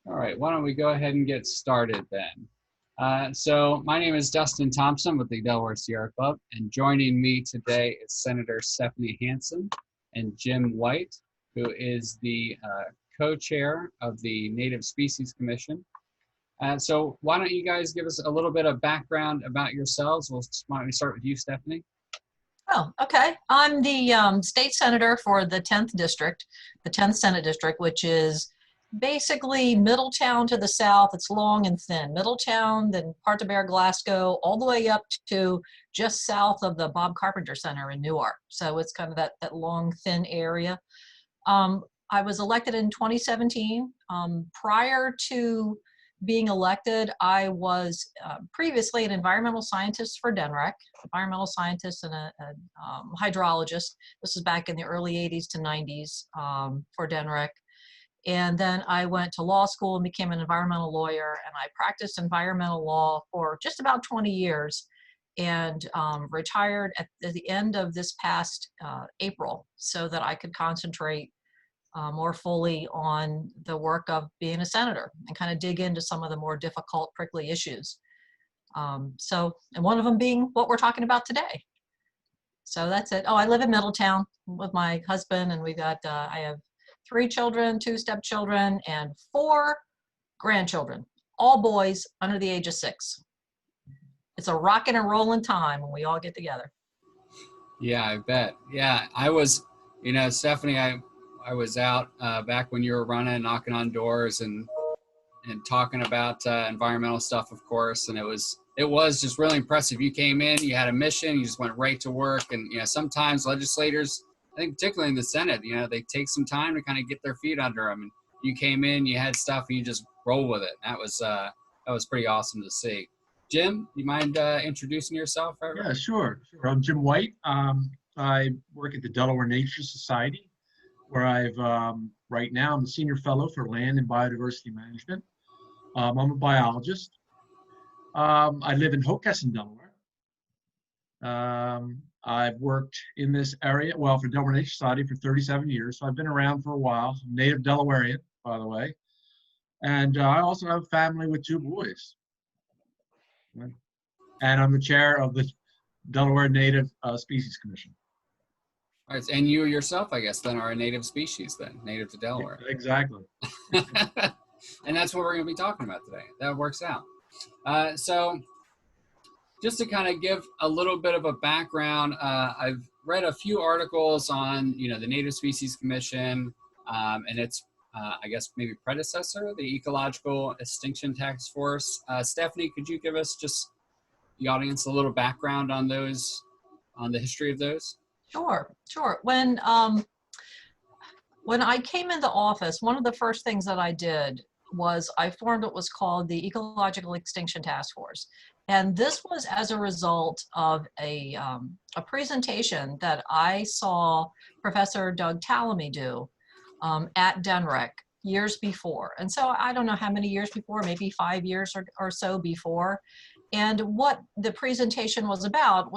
All right, why don't we go ahead and get started then? So my name is Dustin Thompson with the Delaware Sierra Club, and joining me today is Senator Stephanie Hansen and Jim White, who is the co-chair of the Native Species Commission. So why don't you guys give us a little bit of background about yourselves? Why don't we start with you, Stephanie? Oh, okay. I'm the state senator for the 10th district, the 10th Senate district, which is basically Middletown to the south. It's long and thin. Middletown, then part of Bear Glasgow, all the way up to just south of the Bob Carpenter Center in Newark. So it's kind of that long, thin area. I was elected in 2017. Prior to being elected, I was previously an environmental scientist for DNREC, environmental scientist and a hydrologist. This was back in the early 80s to 90s for DNREC. And then I went to law school and became an environmental lawyer, and I practiced environmental law for just about 20 years and retired at the end of this past April so that I could concentrate more fully on the work of being a senator and kind of dig into some of the more difficult, prickly issues. And one of them being what we're talking about today. So that's it. Oh, I live in Middletown with my husband, and we've got, I have 3 children, 2 stepchildren, and 4 grandchildren, all boys under the age of 6. It's a rocking and rolling time when we all get together. Yeah, I bet. Yeah, I was, Stephanie, I was out back when you were running, knocking on doors and talking about environmental stuff, of course. And it was just really impressive. You came in, you had a mission, you just went right to work. And sometimes legislators, I think particularly in the Senate, they take some time to kind of get their feet under them. And you came in, you had stuff, and you just roll with it. That was pretty awesome to see. Jim, you mind introducing yourself? Yeah, sure. I'm Jim White. I work at the Delaware Nature Society, where right now I'm a senior fellow for land and biodiversity management. I'm a biologist. I live in Hockessin, Delaware. I've worked in this area, for Delaware Nature Society for 37 years, so I've been around for a while. I'm native Delawarean, by the way. And I also have a family with 2 boys. And I'm the chair of the Delaware Native Species Commission. All right, and you yourself, I guess, then are a native species, native to Delaware. Exactly. And that's what we're going to be talking about today. That works out. So just to kind of give a little bit of a background, I've read a few articles on, the Native Species Commission and its, I guess, maybe predecessor, the Ecological Extinction Task Force. Stephanie, could you give us just the audience a little background on those, on the history of those? Sure. When I came into office, one of the first things that I did was I formed what was called the Ecological Extinction Task Force. And this was as a result of a presentation that I saw Professor Doug Tallamy do at DNREC years before. And so I don't know how many years before, maybe 5 years or so before. And what the presentation was about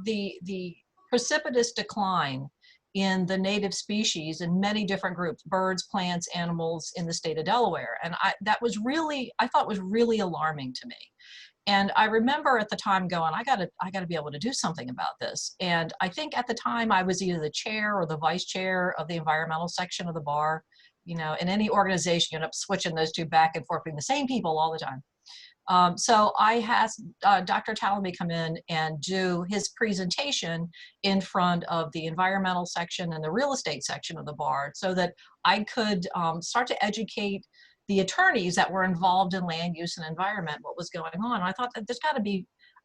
the precipitous decline in the native species in many different groups, birds, plants, animals in the state of Delaware. And I thought was really alarming to me. And I remember at the time going, I gotta be able to do something about this. And I think at the time I was either the chair or the vice chair of the environmental section of the bar. In any organization, you end up switching those 2 back and forth, being the same people all the time. So I had Dr. Tallamy come in and do his presentation in front of the environmental section and the real estate section of the bar so that I could start to educate the attorneys that were involved in land use and environment what was going on. I thought that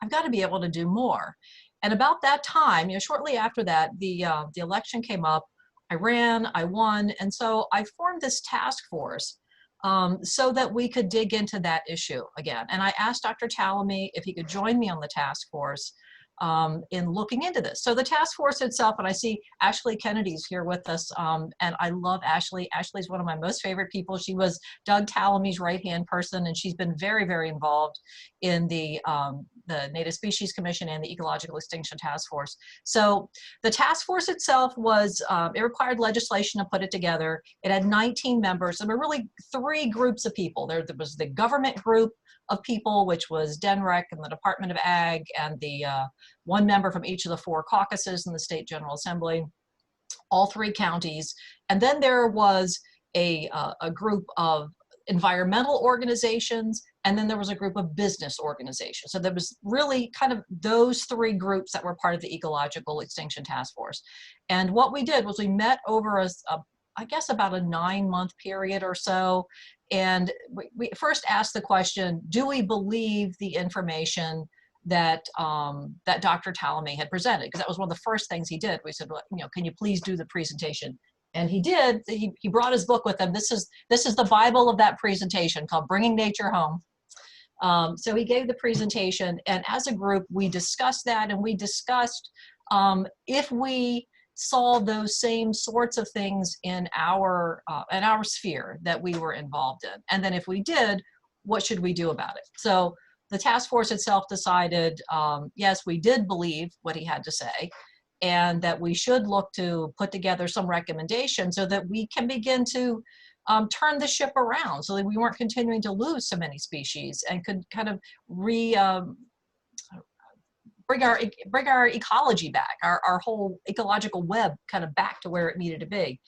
I've got to be able to do more. And about that time, shortly after that, the election came up. I ran, I won, and so I formed this task force so that we could dig into that issue again. And I asked Dr. Tallamy if he could join me on the task force in looking into this. So the task force itself, and I see Ashley Kennedy's here with us, and I love Ashley. Ashley's one of my most favorite people. She was Doug Tallamy's right-hand person, and she's been very, very involved in the the Native Species Commission and the Ecological Extinction Task Force. So the task force itself was, it required legislation to put it together. It had 19 members. There were really three groups of people. There was the government group of people, which was DENREC and the Department of Ag, and the one member from each of the 4 caucuses in the State General Assembly, all 3 counties. And then there was a group of environmental organizations, and then there was a group of business organizations. So there was really kind of those 3 groups that were part of the Ecological Extinction Task Force. And what we did was we met over I guess about a 9-month period or so. And we first asked the question, do we believe the information that that Dr. Talamy had presented? Because that was one of the first things he did. We said, well, you know, can you please do the presentation? And he did. He brought his book with him. This is the Bible of that presentation, called Bringing Nature Home. So he gave the presentation, and as a group, we discussed that, and we discussed if we saw those same sorts of things in our sphere that we were involved in. And then if we did, what should we do about it? So the task force itself decided, yes, we did believe what he had to say, and that we should look to put together some recommendations so that we can begin to turn the ship around, so that we weren't continuing to lose so many species, and could kind of bring our ecology back, our whole ecological web kind of back to where it needed to be.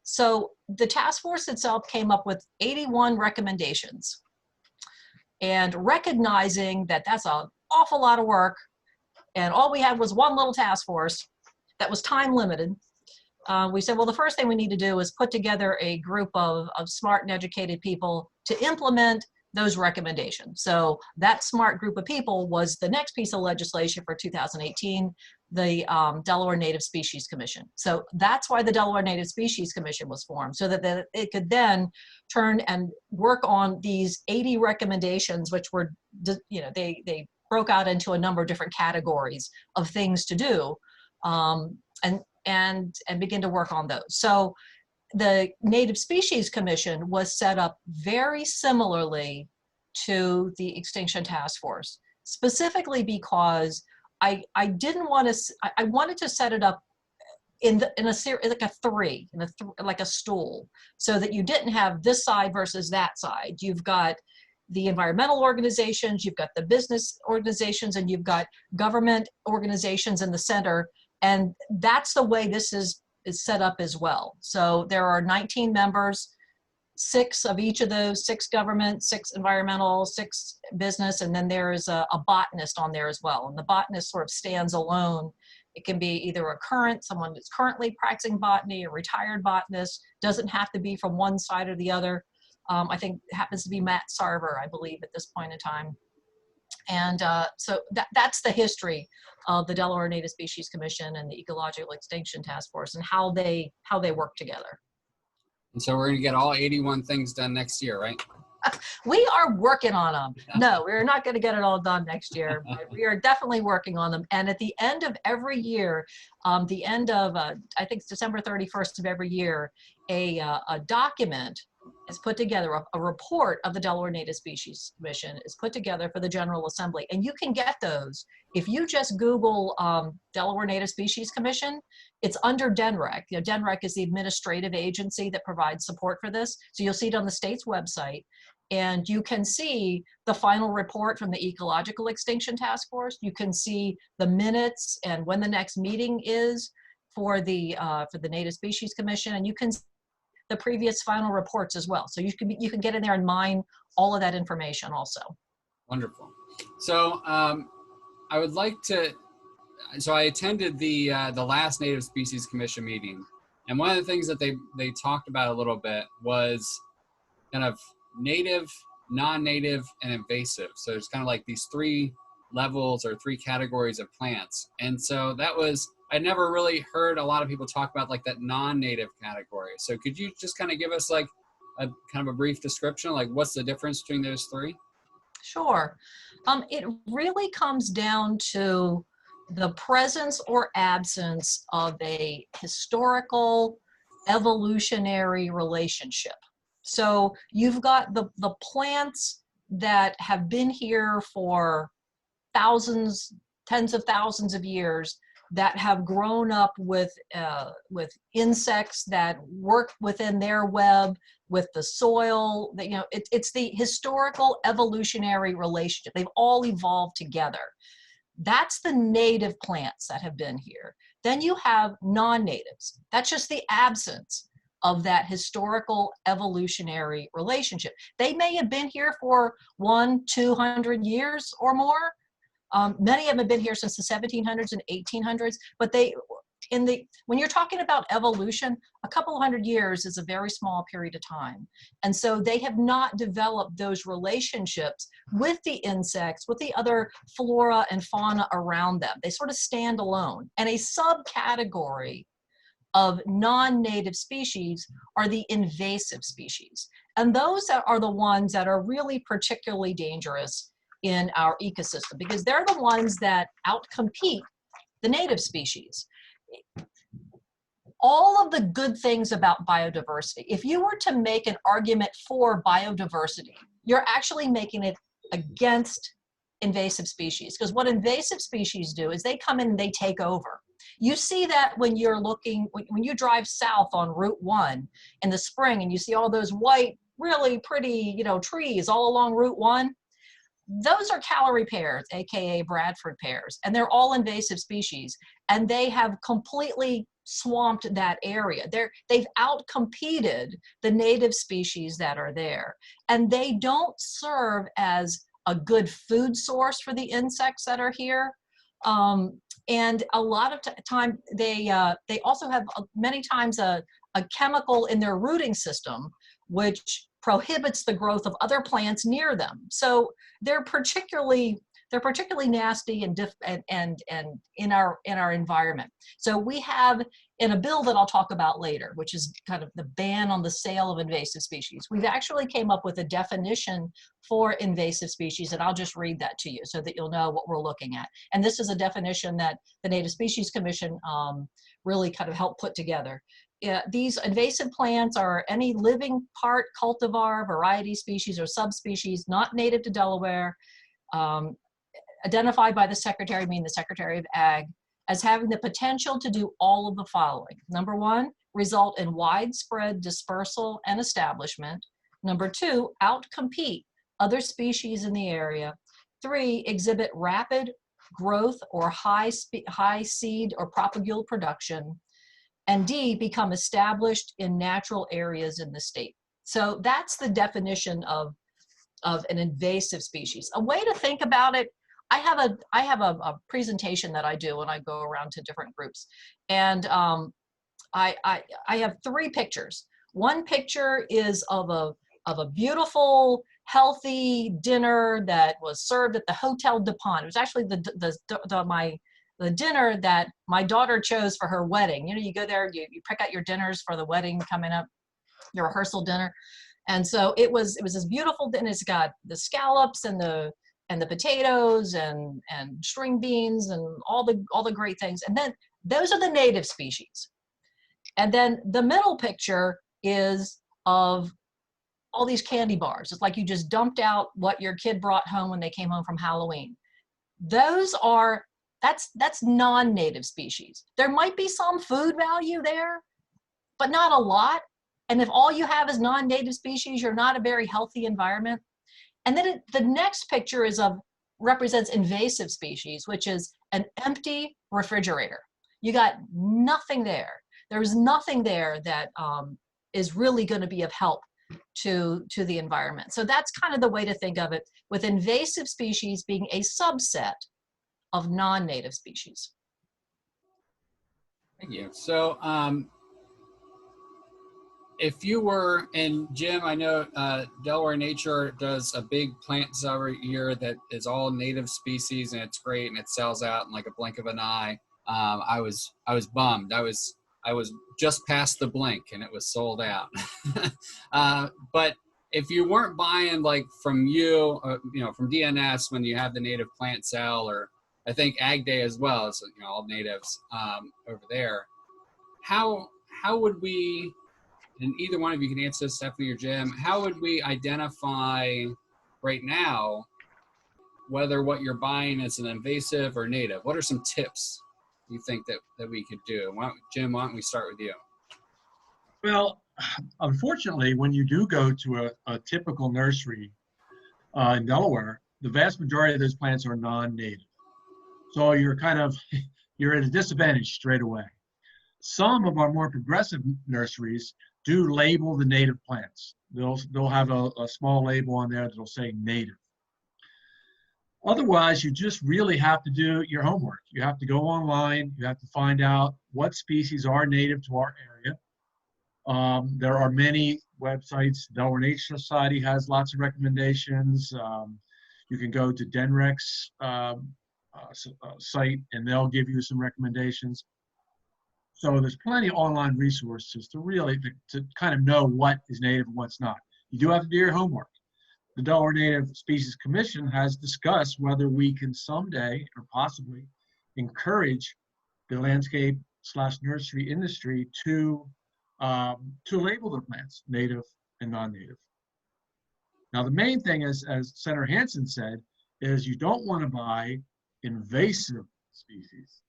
So the task force itself came up with 81 recommendations, and recognizing that that's an awful lot of work, and all we had was one little task force that was time limited, we said, well, the first thing we need to do is put together a group of smart and educated people to implement those recommendations. So that smart group of people was the next piece of legislation for 2018, the Delaware Native Species Commission. So that's why the Delaware Native Species Commission was formed, so that it could then turn and work on these 80 recommendations, which were, you know, they broke out into a number of different categories of things to do, and begin to work on those. So the Native Species Commission was set up very similarly to the Extinction Task Force, specifically because I didn't want to, I wanted to set it up in a series, like a 3, like a stool, so that you didn't have this side versus that side. You've got the environmental organizations, you've got the business organizations, and you've got government organizations in the center. And that's the way this is set up as well. So there are 19 members, 6 of each of those, 6 government, 6 environmental, 6 business, and then there is a botanist on there as well. And the botanist sort of stands alone. It can be either someone that's currently practicing botany, a retired botanist, doesn't have to be from one side or the other. I think it happens to be Matt Sarver, I believe, at this point in time. And so that's the history of the Delaware Native Species Commission and the Ecological Extinction Task Force, and how they work together. And so we're going to get all 81 things done next year, right? We are working on them. No, we're not going to get it all done next year, but we are definitely working on them. And at the end of every year, the end of, I think it's December 31st of every year, a document is put together, a report of the Delaware Native Species Commission is put together for the General Assembly. And you can get those. If you just Google Delaware Native Species Commission, it's under DENREC. You know, DENREC is the administrative agency that provides support for this. So you'll see it on the state's website. And you can see the final report from the Ecological Extinction Task Force. You can see the minutes and when the next meeting is for the Native Species Commission, and you can see the previous final reports as well. So you can get in there and mine all of that information also. Wonderful. So I would like to. So I attended the last Native Species Commission meeting, and one of the things that they talked about a little bit was kind of native, non-native, and invasive. So there's kind of like these 3 levels or 3 categories of plants. And so that was, I never really heard a lot of people talk about like that non-native category. So could you just kind of give us like a kind of a brief description, like what's the difference between those 3? Sure. It really comes down to the presence or absence of a historical evolutionary relationship. So you've got the plants that have been here for thousands, tens of thousands of years that have grown up with insects that work within their web, with the soil. That, you know, it's the historical evolutionary relationship. They've all evolved together. That's the native plants that have been here. Then you have non-natives. That's just the absence of that historical evolutionary relationship. They may have been here for 100-200 years or more. Many of them have been here since the 1700s and 1800s, but when you're talking about evolution, a couple hundred years is a very small period of time. And so they have not developed those relationships with the insects, with the other flora and fauna around them. They sort of stand alone. And a subcategory of non-native species are the invasive species. And those are the ones that are really particularly dangerous in our ecosystem, because they're the ones that outcompete the native species. All of the good things about biodiversity, if you were to make an argument for biodiversity, you're actually making it against invasive species, because what invasive species do is they come in and they take over. You see that when you're looking, when you drive south on Route 1 in the spring and you see all those white, really pretty, you know, trees all along Route 1. Those are calorie pears, AKA Bradford pears, and they're all invasive species, and they have completely swamped that area. They've outcompeted the native species that are there, and they don't serve as a good food source for the insects that are here. And a lot of time, they also have many times a chemical in their rooting system, which prohibits the growth of other plants near them. So they're particularly nasty and in our environment. So we have, in a bill that I'll talk about later, which is kind of the ban on the sale of invasive species, we've actually came up with a definition for invasive species, and I'll just read that to you so that you'll know what we're looking at. And this is a definition that the Native Species Commission really kind of helped put together. These invasive plants are any living part, cultivar, variety, species, or subspecies not native to Delaware, identified by the Secretary, meaning the Secretary of Ag, as having the potential to do all of the following. Number one, result in widespread dispersal and establishment. Number two, outcompete other species in the area. Three, exhibit rapid growth or high seed or propagule production. And D, become established in natural areas in the state. So that's the definition of an invasive species. A way to think about it, I have a presentation that I do when I go around to different groups, and I have three pictures. One picture is of a beautiful, healthy dinner that was served at the Hotel de Pont. It was actually the dinner that my daughter chose for her wedding. You know, you go there, you pick out your dinners for the wedding coming up, your rehearsal dinner. And so it was this beautiful dinner. It's got the scallops and the potatoes and string beans and all the great things. And then those are the native species. And then the middle picture is of all these candy bars. It's like you just dumped out what your kid brought home when they came home from Halloween. That's non-native species. There might be some food value there, but not a lot. And if all you have is non-native species, you're not a very healthy environment. And then the next picture represents invasive species, which is an empty refrigerator. You got nothing there. There's nothing there that is really going to be of help to the environment. So that's kind of the way to think of it, with invasive species being a subset of non-native species. Thank you. So if you were, and Jim, I know Delaware Nature does a big plant sale every year that is all native species, and it's great, and it sells out in like a blink of an eye. I was bummed. I was just past the blink, and it was sold out. But if you weren't buying like from you know, from DNS when you have the native plant sale, or I think Ag Day as well, as you know, all natives over there. How would we, and either one of you can answer this, Stephanie or Jim, how would we identify right now whether what you're buying is an invasive or native? What are some tips you think that we could do? Jim, why don't we start with you? Well, unfortunately, when you do go to a typical nursery in Delaware, the vast majority of those plants are non-native. So you're kind of, you're at a disadvantage straight away. Some of our more progressive nurseries do label the native plants. They'll have a small label on there that'll say native. Otherwise, you just really have to do your homework. You have to go online. You have to find out what species are native to our area. There are many websites. Delaware Nature Society has lots of recommendations. You can go to DNREC's site and they'll give you some recommendations. So there's plenty of online resources to really to kind of know what is native and what's not. You do have to do your homework. The Delaware Native Species Commission has discussed whether we can someday or possibly encourage the landscape/nursery industry to label their plants native and non-native. Now, the main thing is, as Senator Hansen said, is you don't want to buy invasive species.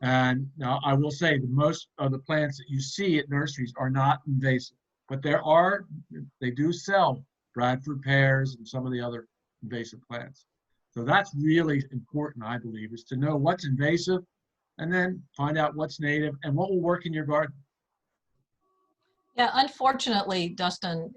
And now I will say the most of the plants that you see at nurseries are not invasive, but they do sell Bradford pears and some of the other invasive plants. So that's really important, I believe, is to know what's invasive and then find out what's native and what will work in your garden. Yeah, unfortunately, Dustin,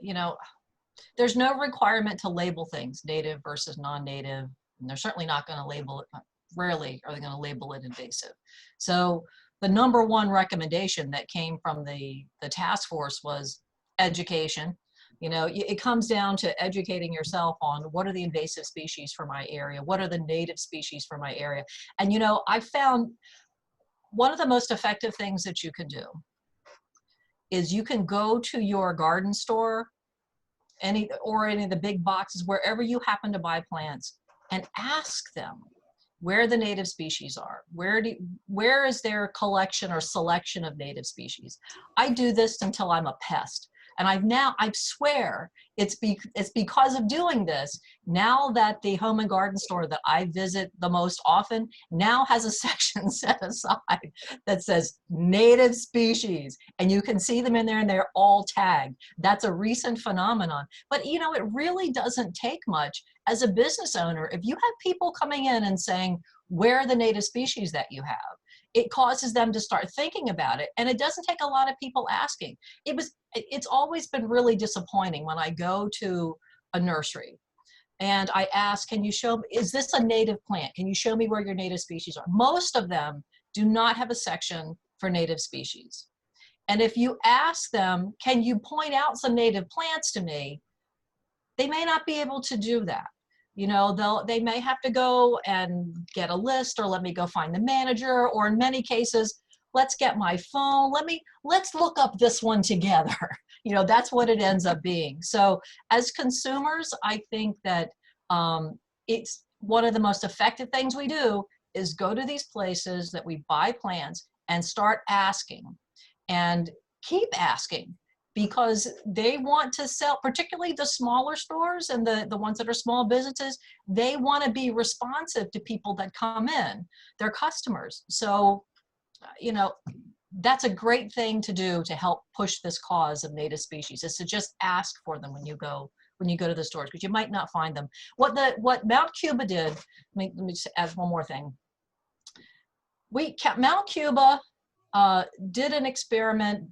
there's no requirement to label things native versus non-native, and they're certainly not going to label it. Rarely are they going to label it invasive. So the number one recommendation that came from the task force was education. It comes down to educating yourself on what are the invasive species for my area, what are the native species for my area. And I found one of the most effective things that you can do is you can go to your garden store, any of the big boxes, wherever you happen to buy plants, and ask them where the native species are. Where is their collection or selection of native species? I do this until I'm a pest. And I swear it's because of doing this, now that the home and garden store that I visit the most often now has a section set aside that says native species, and you can see them in there and they're all tagged. That's a recent phenomenon. But it really doesn't take much as a business owner. If you have people coming in and saying, where are the native species that you have? It causes them to start thinking about it. And it doesn't take a lot of people asking. It's always been really disappointing when I go to a nursery and I ask, can you show me, is this a native plant? Can you show me where your native species are? Most of them do not have a section for native species. And if you ask them, can you point out some native plants to me? They may not be able to do that. They may have to go and get a list, or let me go find the manager, or in many cases, let's get my phone. Let's look up this one together. That's what it ends up being. So as consumers, I think that it's one of the most effective things we do is go to these places that we buy plants and start asking and keep asking, because they want to sell, particularly the smaller stores and the ones that are small businesses, they want to be responsive to people that come in, their customers. So, that's a great thing to do to help push this cause of native species, is to just ask for them when you go to the stores, because you might not find them. What Mount Cuba did, let me just add one more thing. Mount Cuba did an experiment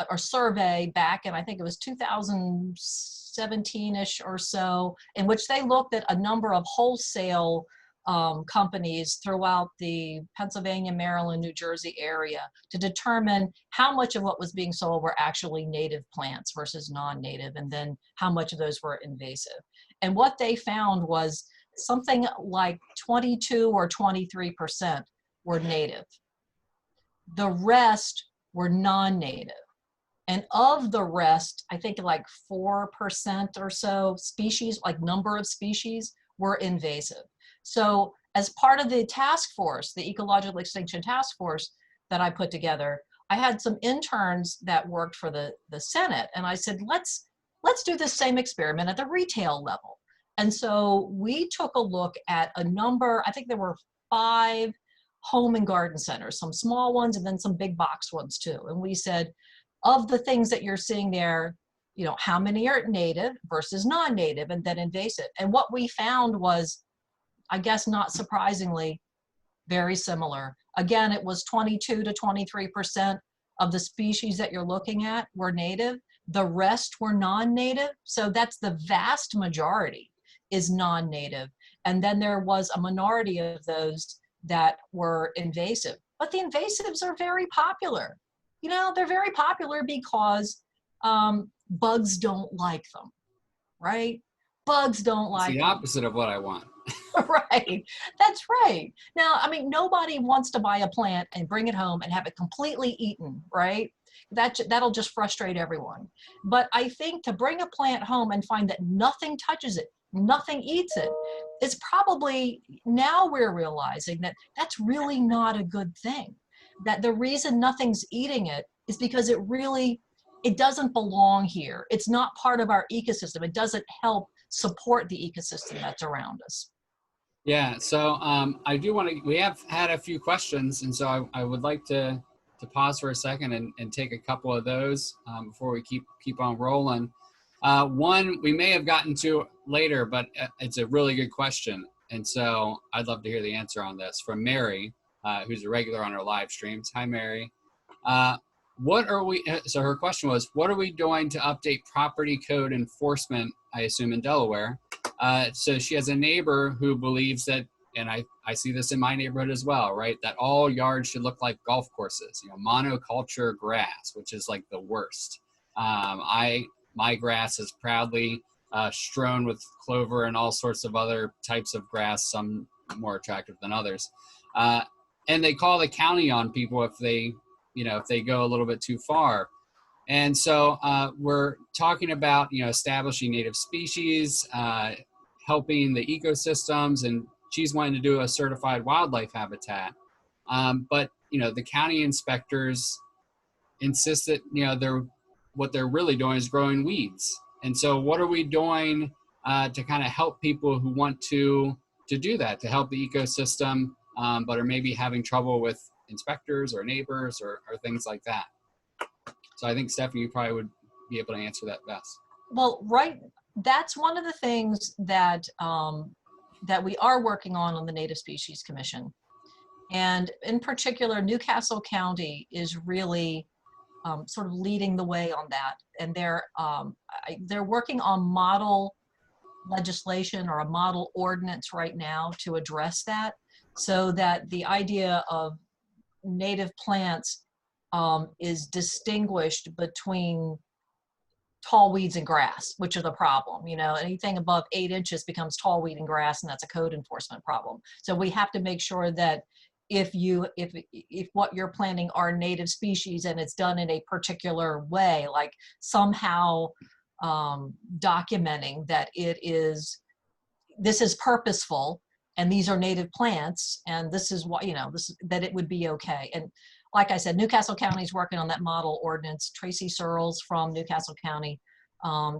or survey back in, I think it was 2017-ish or so, in which they looked at a number of wholesale companies throughout the Pennsylvania, Maryland, New Jersey area to determine how much of what was being sold were actually native plants versus non-native, and then how much of those were invasive. And what they found was something like 22 or 23% were native. The rest were non-native. And of the rest, I think like 4% or so species, like number of species, were invasive. So as part of the task force, the Ecological Extinction Task Force that I put together, I had some interns that worked for the Senate. And I said, let's do the same experiment at the retail level. And so we took a look at a number, I think there were 5 home and garden centers, some small ones and then some big box ones too. And we said, of the things that you're seeing there, you know, how many are native versus non-native and then invasive? And what we found was, I guess not surprisingly, very similar. Again, it was 22 to 23% of the species that you're looking at were native. The rest were non-native. So that's the vast majority is non-native. And then there was a minority of those that were invasive. But the invasives are very popular. You know, they're very popular because bugs don't like them, right? Bugs don't It's like the them. opposite of what I want. Right. That's right. Now, I mean, nobody wants to buy a plant and bring it home and have it completely eaten, right? That'll just frustrate everyone. But I think to bring a plant home and find that nothing touches it, nothing eats it, is probably, now we're realizing that that's really not a good thing. That the reason nothing's eating it is because it doesn't belong here. It's not part of our ecosystem. It doesn't help support the ecosystem that's around us. Yeah, so I do want to, we have had a few questions, and so I would like to pause for a second and take a couple of those before we keep on rolling. One we may have gotten to later, but it's a really good question, and so I'd love to hear the answer on this from Mary, who's a regular on our live streams. Hi, Mary. So her question was, what are we doing to update property code enforcement, I assume in Delaware? So she has a neighbor who believes that, and I see this in my neighborhood as well, right? That all yards should look like golf courses, you know, monoculture grass, which is like the worst. My grass is proudly strewn with clover and all sorts of other types of grass, some more attractive than others. And they call the county on people if they go a little bit too far. And so we're talking about, you know, establishing native species, helping the ecosystems, and she's wanting to do a certified wildlife habitat. But, you know, the county inspectors insist that, you know, what they're really doing is growing weeds. And so what are we doing to kind of help people who want to do that, to help the ecosystem, but are maybe having trouble with inspectors or neighbors or things like that? So I think, Stephanie, you probably would be able to answer that best. Well, right, that's one of the things that that we are working on the Native Species Commission. And in particular, Newcastle County is really sort of leading the way on that. And they're working on model legislation or a model ordinance right now to address that, so that the idea of native plants is distinguished between tall weeds and grass, which are the problem. You know, anything above 8 inches becomes tall weed and grass, and that's a code enforcement problem. So we have to make sure that if what you're planting are native species and it's done in a particular way, like somehow documenting that this is purposeful and these are native plants and this is what, you know, that it would be okay. And like I said, Newcastle County is working on that model ordinance. Tracy Searles from Newcastle County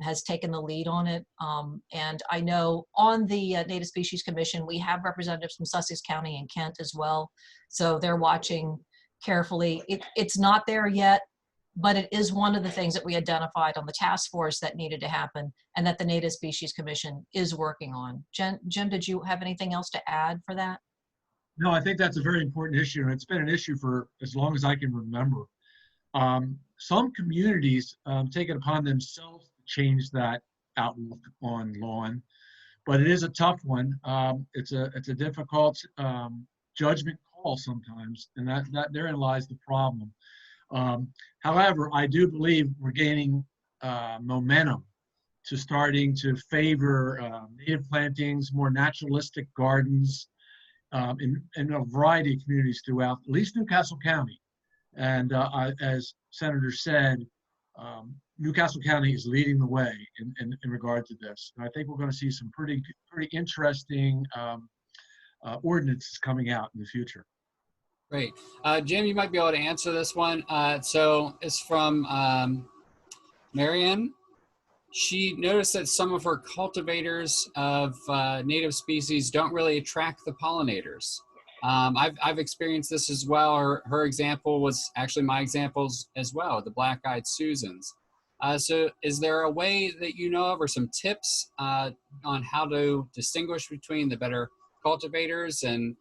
has taken the lead on it. And I know on the Native Species Commission, we have representatives from Sussex County and Kent as well. So they're watching carefully. It's not there yet, but it is one of the things that we identified on the task force that needed to happen and that the Native Species Commission is working on. Jim, did you have anything else to add for that? No, I think that's a very important issue, and it's been an issue for as long as I can remember. Some communities take it upon themselves to change that outlook on lawn, but it is a tough one. It's a difficult judgment call sometimes, and that therein lies the problem. However, I do believe we're gaining momentum to starting to favor native plantings, more naturalistic gardens, in a variety of communities throughout at least Newcastle County. And as Senator said, Newcastle County is leading the way in regard to this. And I think we're going to see some pretty interesting ordinances coming out in the future. Great. Jim, you might be able to answer this one. So it's from Marianne. she noticed that some of her cultivators of native species don't really attract the pollinators. I've experienced this as well. Her example was actually my examples as well, the black-eyed Susans. So is there a way that you know of or some tips on how to distinguish between the better cultivators and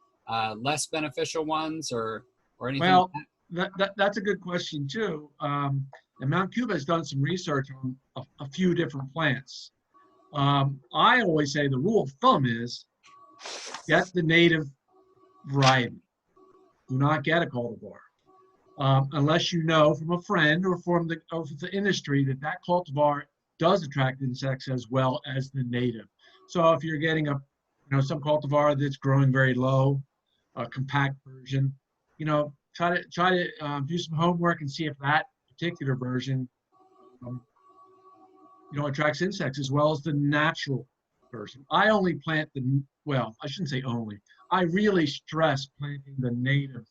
less beneficial ones or anything like Well, that's a good question too. And Mount Cuba has done some research on a few different plants. I always say the rule of thumb is get the native variety. Do not get a cultivar. Unless you know from a friend or from the industry that that cultivar does attract insects as well as the native. So if you're getting some cultivar that's growing very low, a compact version, try to do some homework and see if that particular version, um, attracts insects as well as the natural version. I only plant well, I shouldn't say only. I really stress planting the native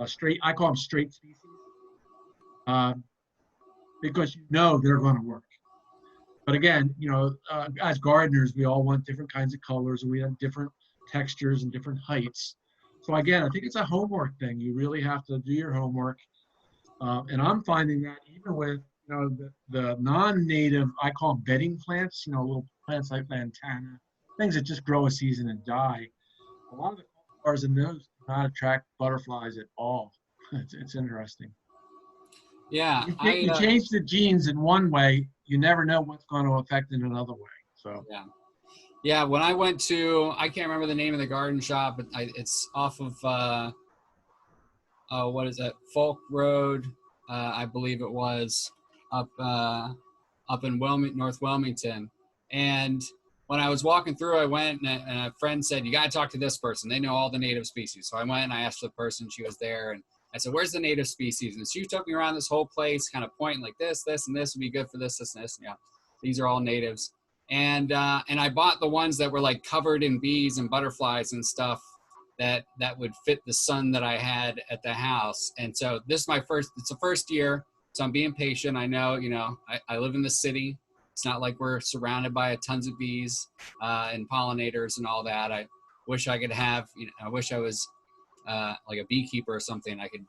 straight. I call them straight species. Um, because they're going to work. But again, as gardeners, we all want different kinds of colors, and we have different textures and different heights. So again, I think it's a homework thing. You really have to do your homework. And I'm finding that even with the non-native, I call them bedding plants, little plants like lantana, things that just grow a season and die. A lot of the cultivars in those do not attract butterflies at all. It's interesting. yeah, You change the genes in one way, you never know what's going to affect in another way. So yeah. When I went to, I can't remember the name of the garden shop, but it's off of what is that? Folk Road, I believe it was up in North Wilmington. And when I was walking through, I went and a friend said, "You got to talk to this person. They know all the native species." So I went and I asked the person. She was there, and I said, "Where's the native species?" And she took me around this whole place, kind of pointing like this, and this would be good for this, and this. Yeah, these are all natives. And I bought the ones that were like covered in bees and butterflies and stuff that would fit the sun that I had at the house. And so this is it's the first year. So I'm being patient. I know, I live in the city. It's not like we're surrounded by tons of bees and pollinators and all that. I wish I could have, I wish I was like a beekeeper or something. I could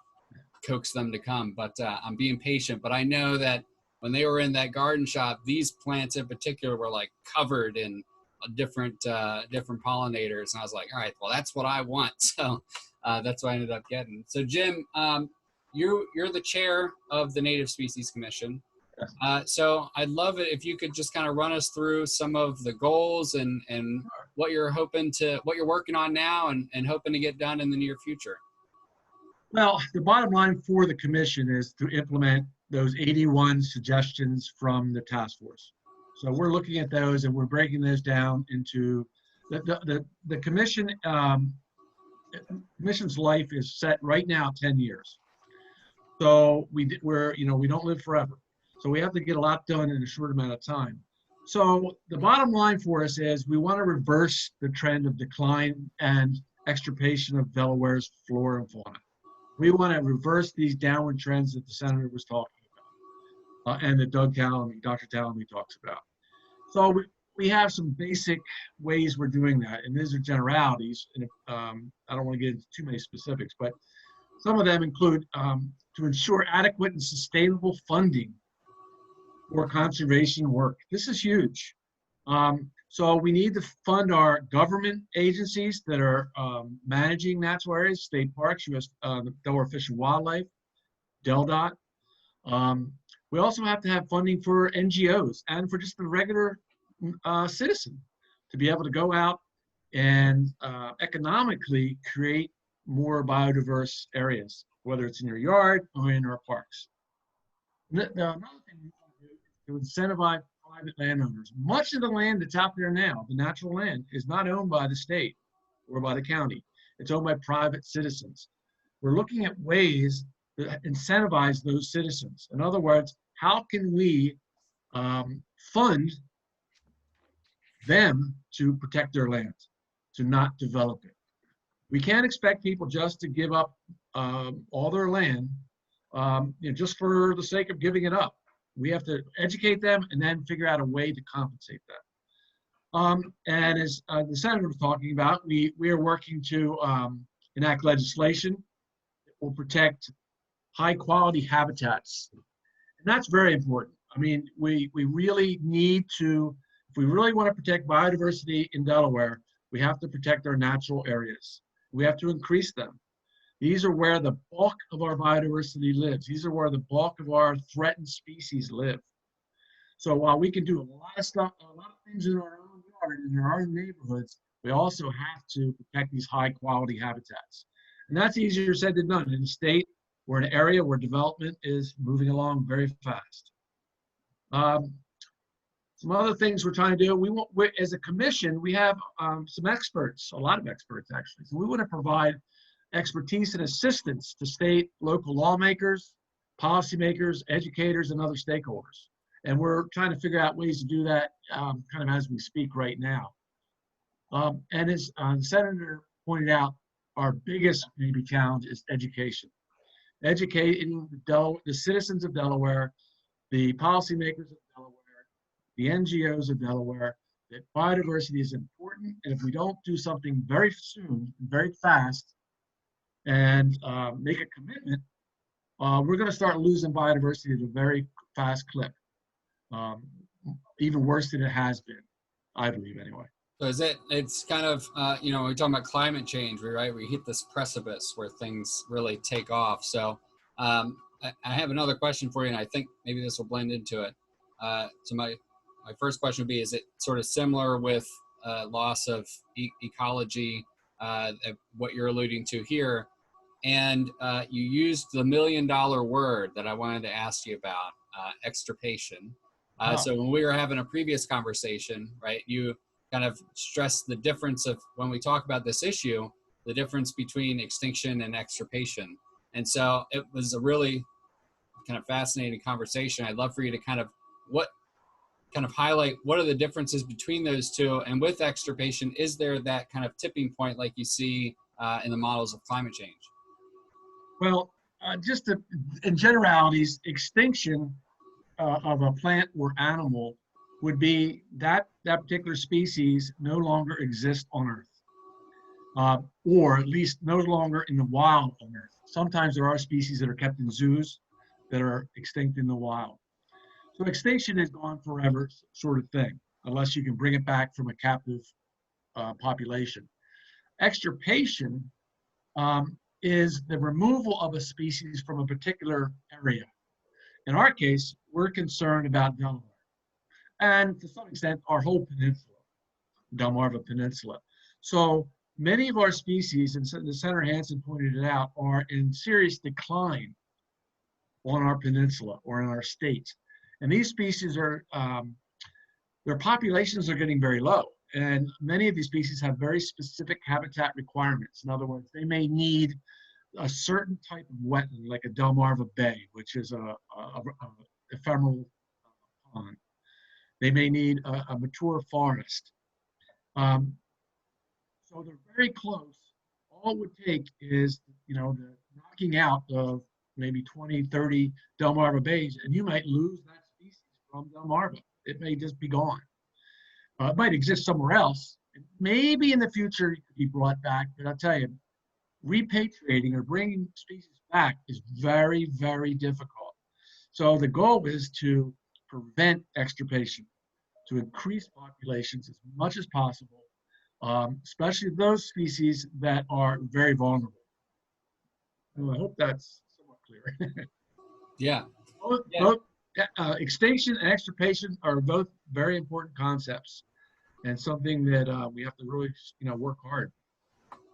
coax them to come, but I'm being patient. But I know that when they were in that garden shop, these plants in particular were like covered in different pollinators, and I was like, all right, well, that's what I want. So that's what I ended up getting. So Jim, you're the chair of the Native Species Commission. So I'd love it if you could just kind of run us through some of the goals and what you're working on now and hoping to get done in the near future. Well, the bottom line for the commission is to implement those 81 suggestions from the task force. So we're looking at those and we're breaking those down into the commission. Commission's life is set right now 10 years. So we don't live forever. So we have to get a lot done in a short amount of time. So the bottom line for us is we want to reverse the trend of decline and extirpation of Delaware's flora and fauna. We want to reverse these downward trends that the senator was talking about and that Dr. Tallamy talks about. So we have some basic ways we're doing that, and these are generalities. And I don't want to get into too many specifics, but some of them include to ensure adequate and sustainable funding for conservation work. This is huge. So we need to fund our government agencies that are managing natural areas, state parks, U.S. Delaware Fish and Wildlife, DelDOT. We also have to have funding for NGOs and for just the regular citizen to be able to go out and economically create more biodiverse areas, whether it's in your yard or in our parks. Another thing we want to do is to incentivize private landowners. Much of the land that's out there now, the natural land, is not owned by the state or by the county. It's owned by private citizens. We're looking at ways to incentivize those citizens. In other words, how can we fund them to protect their land, to not develop it? We can't expect people just to give up all their land just for the sake of giving it up. We have to educate them and then figure out a way to compensate them. And as the senator was talking about, we are working to enact legislation that will protect high quality habitats. And that's very important. I mean, we really need to, if we really want to protect biodiversity in Delaware, we have to protect our natural areas. We have to increase them. These are where the bulk of our biodiversity lives. These are where the bulk of our threatened species live. So while we can do a lot of stuff, a lot of things in our own yard, in our own neighborhoods, we also have to protect these high quality habitats. And that's easier said than done in a state or an area where development is moving along very fast. Some other things we're trying to do, as a commission, we have some experts, a lot of experts actually. So we want to provide expertise and assistance to state, local lawmakers, policymakers, educators, and other stakeholders. And we're trying to figure out ways to do that kind of as we speak right now. And as the senator pointed out, our biggest maybe challenge is education. Educating the citizens of Delaware, the policymakers of Delaware, the NGOs of Delaware, that biodiversity is important. And if we don't do something very soon, very fast, and make a commitment, we're going to start losing biodiversity at a very fast clip. Even worse than it has been, I believe anyway. So it's kind of, we're talking about climate change, right? We hit this precipice where things really take off. So I have another question for you, and I think maybe this will blend into it. So my first question would be, is it sort of similar with loss of ecology, what you're alluding to here? And you used the $1 million word that I wanted to ask you about, extirpation. So when we were having a previous conversation, right, you kind of stressed the difference of, when we talk about this issue, the difference between extinction and extirpation. And so it was a really kind of fascinating conversation. I'd love for you to kind of highlight what are the differences between those two. And with extirpation, is there that kind of tipping point like you see in the models of climate change? Well, in generalities, extinction of a plant or animal would be that particular species no longer exists on Earth, or at least no longer in the wild on Earth. Sometimes there are species that are kept in zoos that are extinct in the wild. So extinction is gone forever sort of thing, unless you can bring it back from a captive population. Extirpation is the removal of a species from a particular area. In our case, we're concerned about Delaware, and to some extent, our whole peninsula, Delmarva Peninsula. So many of our species, and Senator Hansen pointed it out, are in serious decline on our peninsula or in our state. And these species are, their populations are getting very low. And many of these species have very specific habitat requirements. In other words, they may need a certain type of wetland, like a Delmarva Bay, which is a ephemeral pond. They may need a mature forest. So they're very close. All it would take is, the knocking out of maybe 20, 30 Delmarva Bays, and you might lose that species from Delmarva. It may just be gone. It might exist somewhere else. Maybe in the future it could be brought back, but I'll tell you, repatriating or bringing species back is very, very difficult. So the goal is to prevent extirpation, to increase populations as much as possible, especially those species that are very vulnerable. Well, I hope that's somewhat clear. Yeah. Both extinction and extirpation are both very important concepts, and something that we have to really, work hard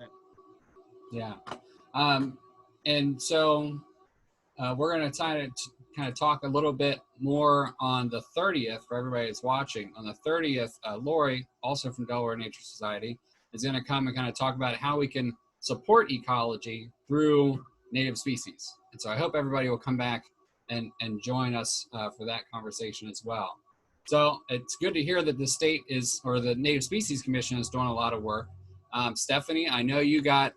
at. Yeah. And so we're going to try to kind of talk a little bit more on the 30th for everybody that's watching. On the 30th, Lori, also from Delaware Nature Society, is going to come and kind of talk about how we can support ecology through native species. And so I hope everybody will come back and join us for that conversation as well. So it's good to hear that the state is, or the Native Species Commission is doing a lot of work. Stephanie, I know you got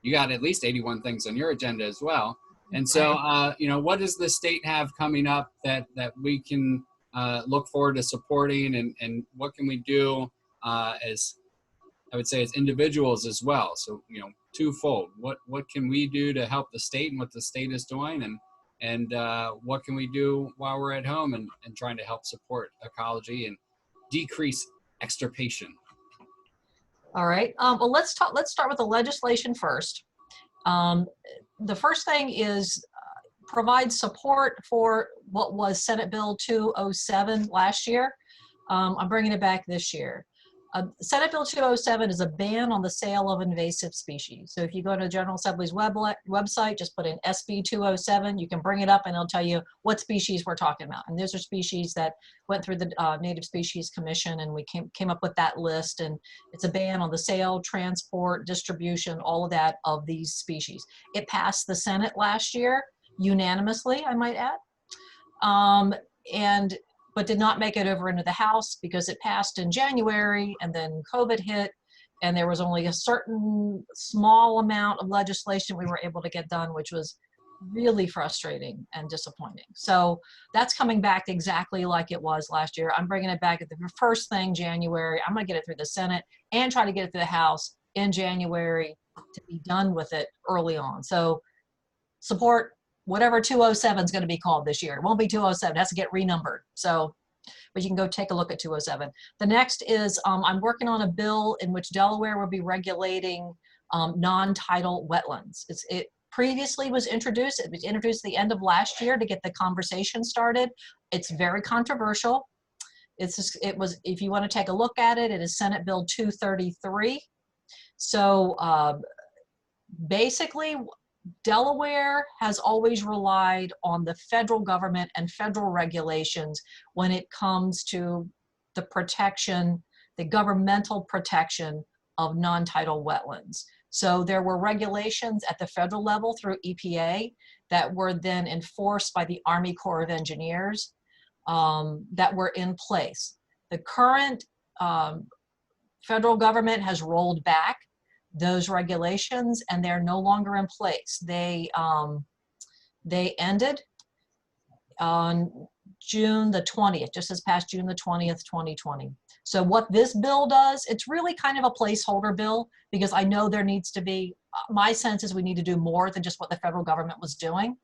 at least 81 things on your agenda as well. And so, you know, what does the state have coming up that we can look forward to supporting, and what can we do as, I would say, as individuals as well? So, you know, twofold. What can we do to help the state and what the state is doing, and what can we do while we're at home and trying to help support ecology and decrease extirpation? All right. Well, let's start with the legislation first. The first thing is provide support for what was Senate Bill 207 last year. I'm bringing it back this year. Senate Bill 207 is a ban on the sale of invasive species. So if you go to the General Assembly's website, just put in SB 207, you can bring it up and it'll tell you what species we're talking about. And those are species that went through the Native Species Commission, and we came up with that list. And it's a ban on the sale, transport, distribution, all of that of these species. It passed the Senate last year unanimously, I might add. But did not make it over into the House because it passed in January, and then COVID hit, and there was only a certain small amount of legislation we were able to get done, which was really frustrating and disappointing. So that's coming back exactly like it was last year. I'm bringing it back at the first thing, January. I'm going to get it through the Senate and try to get it through the House in January to be done with it early on. So support whatever 207 is going to be called this year. It won't be 207, it has to get renumbered. So, but you can go take a look at 207. The next is, I'm working on a bill in which Delaware will be regulating non-tidal wetlands. It previously was introduced, it was introduced at the end of last year to get the conversation started. It's very controversial. It was, if you want to take a look at it, it is Senate Bill 233. So basically, Delaware has always relied on the federal government and federal regulations when it comes to the protection, the governmental protection of non-tidal wetlands. So there were regulations at the federal level through EPA that were then enforced by the Army Corps of Engineers that were in place. The current federal government has rolled back those regulations, and they're no longer in place. They ended on June the 20th, just this past June the 20th, 2020. So what this bill does, it's really kind of a placeholder bill, because I know there needs to be, my sense is we need to do more than just what the federal government was doing.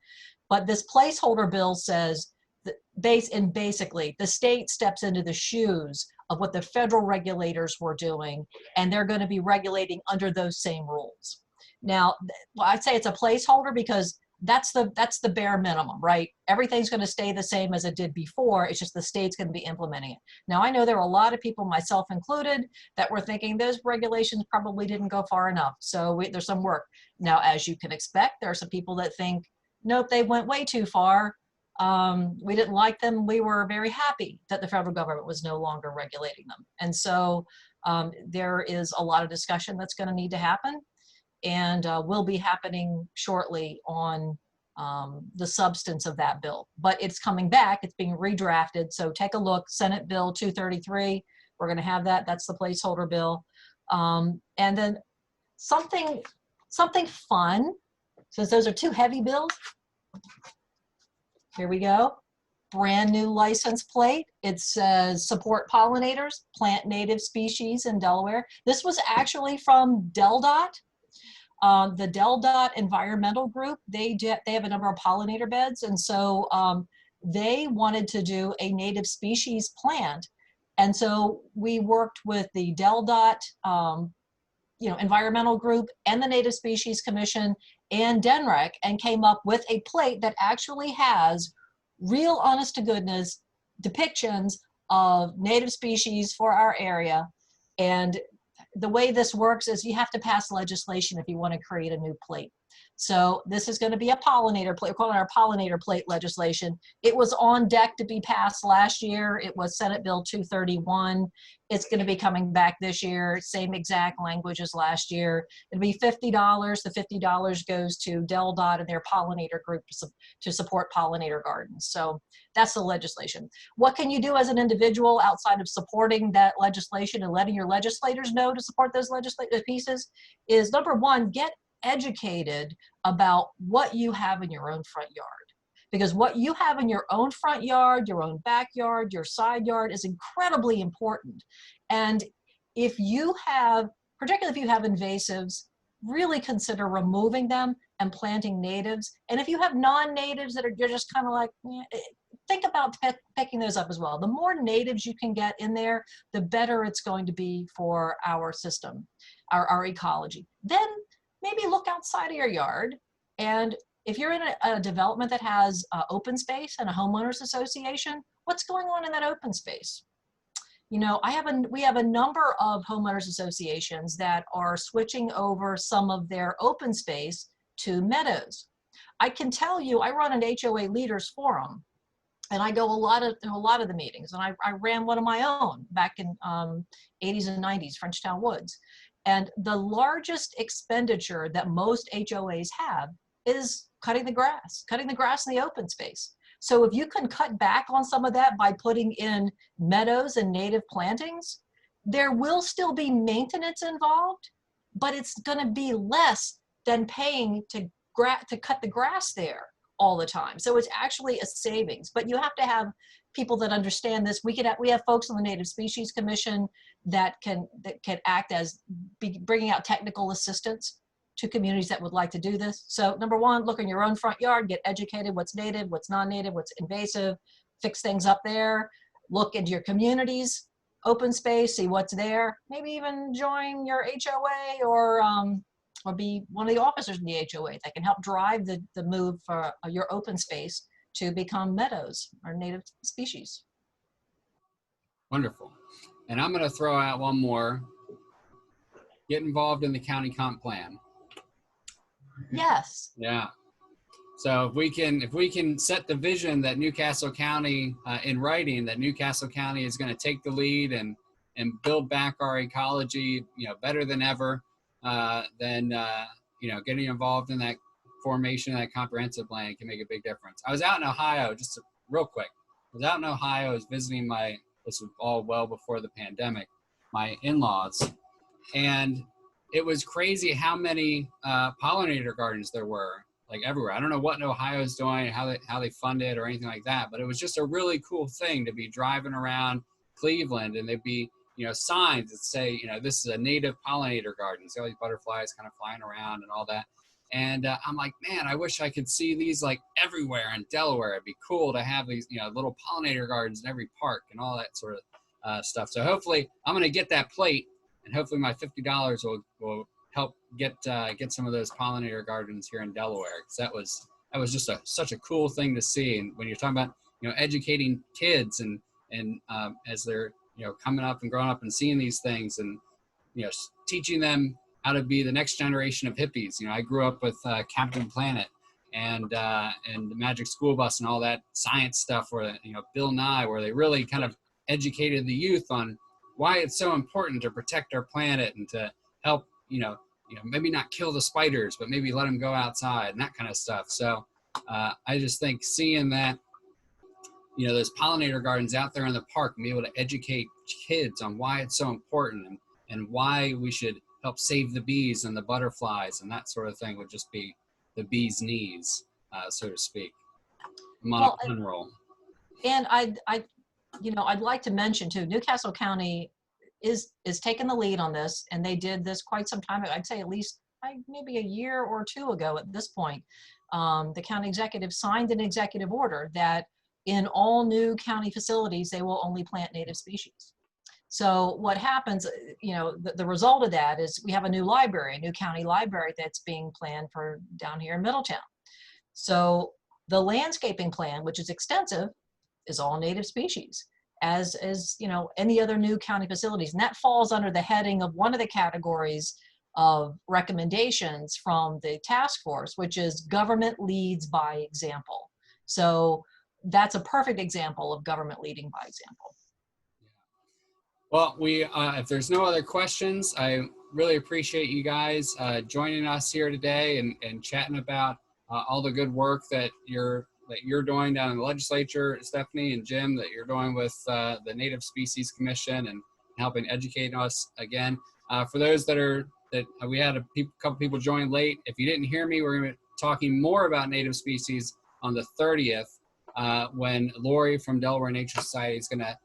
But this placeholder bill says that basically the state steps into the shoes of what the federal regulators were doing, and they're going to be regulating under those same rules. Now, I'd say it's a placeholder because that's the bare minimum, right? Everything's going to stay the same as it did before. It's just the state's going to be implementing it. Now, I know there were a lot of people, myself included, that were thinking those regulations probably didn't go far enough. So there's some work. Now, as you can expect, there are some people that think, nope, they went way too far. We didn't like them. We were very happy that the federal government was no longer regulating them. And so there is a lot of discussion that's going to need to happen, and will be happening shortly on the substance of that bill. But it's coming back. It's being redrafted. So take a look, Senate Bill 233. We're going to have that. That's the placeholder bill. And then something fun, since those are two heavy bills. Here we go. Brand new license plate. It says support pollinators, plant native species in Delaware. This was actually from DelDOT. The DelDOT environmental group, they have a number of pollinator beds. And so they wanted to do a native species plant. And so we worked with the DelDOT environmental group and the Native Species Commission and DNREC, and came up with a plate that actually has real honest to goodness depictions of native species for our area. And the way this works is you have to pass legislation if you want to create a new plate. So this is going to be a pollinator plate. We're calling it our pollinator plate legislation. It was on deck to be passed last year. It was Senate Bill 231. It's going to be coming back this year. Same exact language as last year. It'll be $50. The $50 goes to DelDOT and their pollinator group to support pollinator gardens. So that's the legislation. What can you do as an individual outside of supporting that legislation and letting your legislators know to support those legislative pieces is, number one, get educated about what you have in your own front yard. Because what you have in your own front yard, your own backyard, your side yard is incredibly important. And if you have, particularly if you have invasives, really consider removing them and planting natives. And if you have non-natives that are, you're just kind of like, think about picking those up as well. The more natives you can get in there, the better it's going to be for our system, our ecology. Then maybe look outside of your yard, and if you're in a development that has open space and a homeowners association, what's going on in that open space? You know, we have a number of homeowners associations that are switching over some of their open space to meadows. I can tell you, I run an HOA leaders forum, and I go a lot of the meetings, and I ran one of my own back in 80s and 90s, Frenchtown Woods. And the largest expenditure that most HOAs have is cutting the grass in the open space. So if you can cut back on some of that by putting in meadows and native plantings, there will still be maintenance involved, but it's going to be less than paying to cut the grass there all the time. So it's actually a savings, but you have to have people that understand this. We have folks on the Native Species Commission that can act as bringing out technical assistance to communities that would like to do this. So number one, look in your own front yard, get educated, what's native, what's non-native, what's invasive, fix things up there, look into your communities, open space, see what's there, maybe even join your HOA or be one of the officers in the HOA that can help drive the move for your open space to become meadows or native species. Wonderful. And I'm going to throw out one more. Get involved in the county comp plan. Yes. Yeah. So if we can set the vision that Newcastle County in writing, that Newcastle County is going to take the lead and build back our ecology, better than ever, then getting involved in that formation of that comprehensive plan can make a big difference. I was out in Ohio, real quick. I was out in Ohio. I was visiting this was all well before the pandemic, my in-laws, and it was crazy how many pollinator gardens there were, like everywhere. I don't know what Ohio is doing, how they fund it or anything like that, but it was just a really cool thing to be driving around Cleveland, and there'd be signs that say this is a native pollinator garden. See all these butterflies kind of flying around and all that. And I'm like, man, I wish I could see these like everywhere in Delaware. It'd be cool to have these little pollinator gardens in every park and all that sort of stuff. So hopefully I'm going to get that plate. And hopefully my $50 will help get some of those pollinator gardens here in Delaware, because that was just such a cool thing to see. And when you're talking about educating kids and as they're coming up and growing up and seeing these things, and teaching them how to be the next generation of hippies. I grew up with Captain Planet and the Magic School Bus and all that science stuff, where Bill Nye, where they really kind of educated the youth on why it's so important to protect our planet and to help, maybe not kill the spiders, but maybe let them go outside and that kind of stuff. So I just think seeing that, those pollinator gardens out there in the park and be able to educate kids on why it's so important and why we should help save the bees and the butterflies and that sort of thing would just be the bee's knees, so to speak. I'm on a pun roll. And I'd like to mention too, Newcastle County is taking the lead on this, and they did this quite some time ago. I'd say at least maybe a year or two ago at this point. The county executive signed an executive order that in all new county facilities, they will only plant native species. So what happens, the result of that is we have a new county library that's being planned for down here in Middletown. So the landscaping plan, which is extensive, is all native species, as any other new county facilities. And that falls under the heading of one of the categories of recommendations from the task force, which is government leads by example. So that's a perfect example of government leading by example. Well, if there's no other questions, I really appreciate you guys joining us here today and chatting about all the good work that you're doing down in the legislature, Stephanie and Jim, that you're doing with the Native Species Commission, and helping educate us again. For those that we had a couple people join late. If you didn't hear me, we're going to be talking more about native species on the 30th when Lori from Delaware Nature Society is going to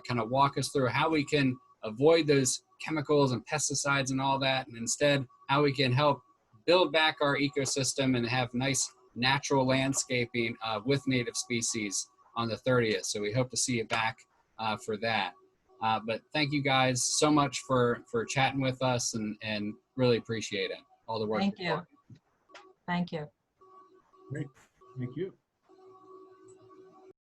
kind of walk us through how we can avoid those chemicals and pesticides and all that, and instead how we can help build back our ecosystem and have nice natural landscaping with native species on the 30th. So we hope to see you back for that. But thank you guys so much for chatting with us, and really appreciate it. All the work. Thank you. Thank you. Great. Thank you.